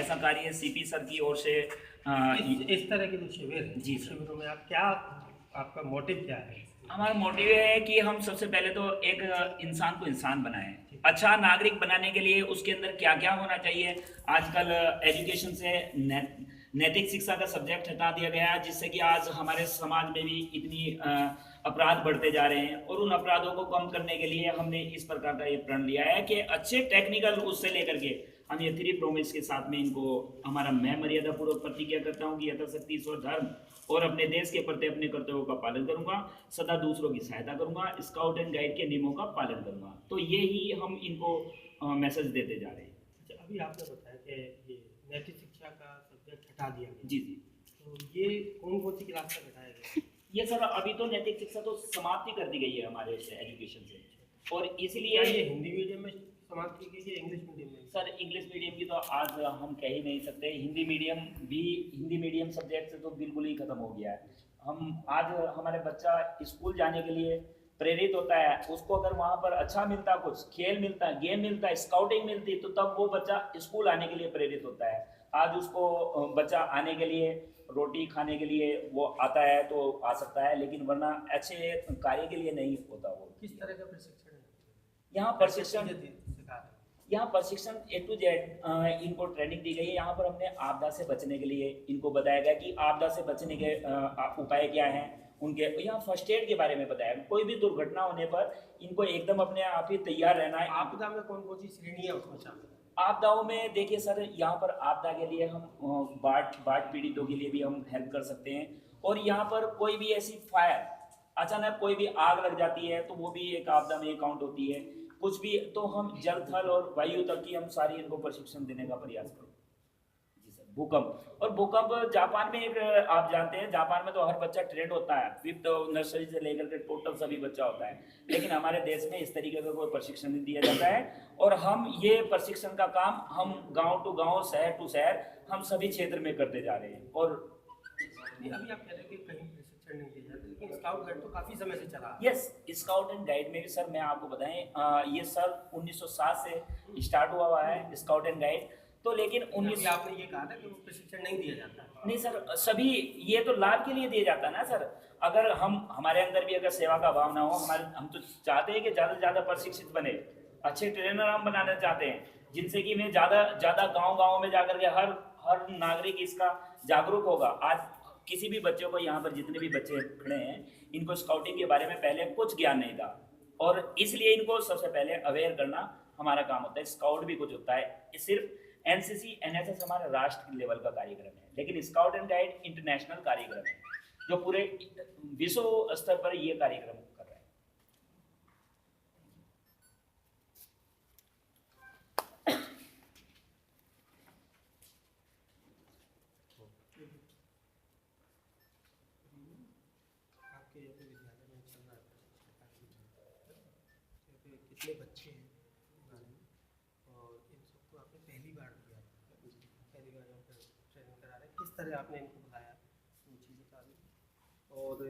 ऐसा कार्य CP sir की ओर से इस तरह के जो शिविर है, जी सर। शिविरों में आप क्या, आपका मोटिव क्या है? हमारा मोटिव ये है कि हम सबसे पहले तो एक इंसान को इंसान बनाएं। अच्छा नागरिक बनाने के लिए उसके अंदर क्या क्या होना चाहिए। आजकल एजुकेशन से नैतिक शिक्षा का सब्जेक्ट हटा दिया गया है, जिससे कि आज हमारे समाज में भी इतनी अपराध बढ़ते जा रहे हैं, और उन अपराधों को कम करने के लिए हमने इस प्रकार का ये प्रण लिया है कि अच्छे टेक्निकल उससे लेकर के हम ये 3 प्रोमिस के साथ में इनको हमारा मैं मर्यादा पूर्वक प्रतिज्ञा करता हूँ कि यथाशक्ति स्वधर्म और अपने देश के प्रति अपने कर्तव्यों का पालन करूंगा, सदा दूसरों की सहायता करूंगा, स्काउट एंड गाइड के नियमों का पालन करूंगा। तो ये ही हम इनको मैसेज देते जा रहे हैं। अच्छा, अभी आपने बताया कि ये नैतिक शिक्षा का सब्जेक्ट हटा दिया गया, जी जी। तो ये कौन कौन सी क्लास का घटाया गया? ये सर अभी तो नैतिक शिक्षा तो समाप्ति कर दी गई है हमारे एजुकेशन से, और क्या इसलिए ये हिंदी मीडियम में समाप्त की गई है, इंग्लिश मीडियम में? सर इंग्लिश मीडियम की तो आज हम कह ही नहीं सकते। हिंदी मीडियम सब्जेक्ट से तो बिल्कुल ही खत्म हो गया है। हम आज हमारे बच्चा स्कूल जाने के लिए प्रेरित होता है, उसको अगर वहाँ पर अच्छा मिलता, कुछ खेल मिलता, गेम मिलता, स्काउटिंग मिलती, तो तब वो बच्चा स्कूल आने के लिए प्रेरित होता है। आज उसको बच्चा आने के लिए, रोटी खाने के लिए वो आता है तो आ सकता है, लेकिन वरना अच्छे कार्य के लिए नहीं होता वो। किस तरह का प्रशिक्षण है यहाँ प्रशिक्षण A to Z इनको ट्रेनिंग दी गई है। यहाँ पर हमने आपदा से बचने के लिए इनको बताया गया कि आपदा से बचने के उपाय क्या हैं। उनके यहाँ फर्स्ट एड के बारे में बताया, कोई भी दुर्घटना होने पर इनको एकदम अपने आप ही तैयार रहना है। आपदा में कौन कौन सी श्रेणी है उसमें शामिल? आपदाओं में देखिए सर, यहाँ पर आपदा के लिए हम बाढ़ पीड़ितों के लिए भी हम हेल्प कर सकते हैं, और यहाँ पर कोई भी ऐसी फायर, अचानक कोई भी आग लग जाती है तो वो भी एक आपदा में काउंट होती है। कुछ भी तो हम जल थल और वायु तक की हम सारी इनको प्रशिक्षण देने का प्रयास करें। जी सर। भूकंप जापान में एक, आप जानते हैं जापान में तो हर बच्चा ट्रेंड होता है, फिफ्थ नर्सरी से लेकर के टोटल सभी बच्चा होता है, लेकिन हमारे देश में इस तरीके का कोई प्रशिक्षण नहीं दिया जाता है। और हम ये प्रशिक्षण का काम हम गांव टू गांव, शहर टू शहर, हम सभी क्षेत्र में करते जा रहे हैं। और अभी आप कह रहे हैं कि कहीं प्रशिक्षण नहीं दिया जाता, लेकिन स्काउट गाइड तो काफी समय से चला है। यस, स्काउट एंड गाइड में भी सर मैं आपको बताएं, ये सर 1907 से स्टार्ट हुआ है स्काउट एंड गाइड। तो लेकिन आपने ये कहा था कि वो प्रशिक्षण नहीं दिया जाता। नहीं सर, सभी ये तो लाभ के लिए दिया जाता है ना सर। अगर हमारे अंदर भी अगर सेवा का भाव ना हो, हम तो चाहते हैं कि ज़्यादा से ज़्यादा प्रशिक्षित बने, अच्छे ट्रेनर हम बनाना चाहते हैं, जिनसे कि मैं ज़्यादा गांव में जाकर के हर नागरिक इसका जागरूक होगा। आज किसी भी बच्चों को, यहाँ पर जितने भी बच्चे खड़े हैं, इनको स्काउटिंग के बारे में पहले कुछ ज्ञान नहीं था, और इसलिए इनको सबसे पहले अवेयर करना हमारा काम होता है। स्काउट भी कुछ होता है, सिर्फ एनसीसी एनएसएस हमारा राष्ट्र लेवल का कार्यक्रम है, लेकिन स्काउट एंड गाइड इंटरनेशनल कार्यक्रम है, जो पूरे विश्व स्तर पर ये कार्यक्रम कर रहा है। आपके विद्यालय में चल रहा है, कितने बच्चे हैं और इन सबको आपने पहली बार दिया, पहली बार यहाँ पर ट्रेनिंग करा रहे हैं, किस तरह आपने इनको बुलाया, वो चीज़ बता दें। और